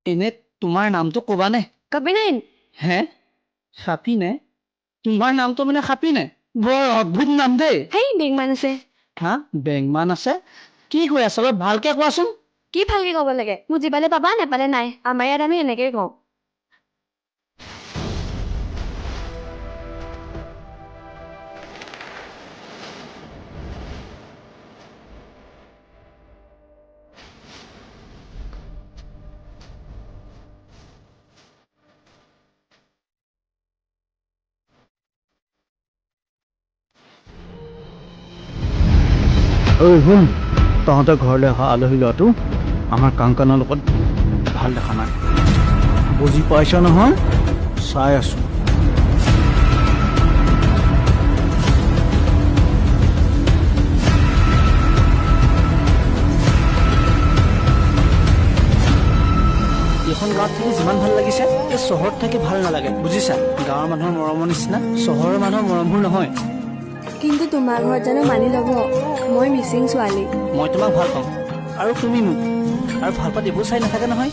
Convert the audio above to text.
এনে তোমাৰ নামটো ক'বানে? কবিনাইন হে সাপি নে? তোমাৰ নামটো মানে সাপি নে? বৰ অদ্ভুত নাম দেই। হেই বেগমান আছে হা বেংমান আছে? কি হৈ আছে অলপ ভালকে কোৱাচোন। কি ভালকে ক'ব লাগে মোৰ জিবালে পাবা নেপালে নাই আমাৰ ইয়াত আমি এনেকেই কওঁ ঐ শুন, তহঁতৰ ঘৰলৈ অহা আলহী ল'ৰাটো আমাৰ কাংকানৰ লগত ভাল দেখা নাই। বুজি পাইছ নহয়? চাই আছো। এইখন গাঁৱত থাকি যিমান ভাল লাগিছে এই চহৰত থাকি ভাল নালাগে বুজিছা। গাঁৱৰ মানুহৰ মৰমৰ নিচিনা চহৰৰ মানুহৰ মৰমবোৰ নহয়। কিন্তু তোমাৰ ঘৰত জানো মানি ল'ব মই মিচিং ছোৱালী মই তোমাক ভাল পাওঁ আৰু তুমি মোক, আৰু ভাল পাত এইবোৰ চাই নাথাকে নহয়।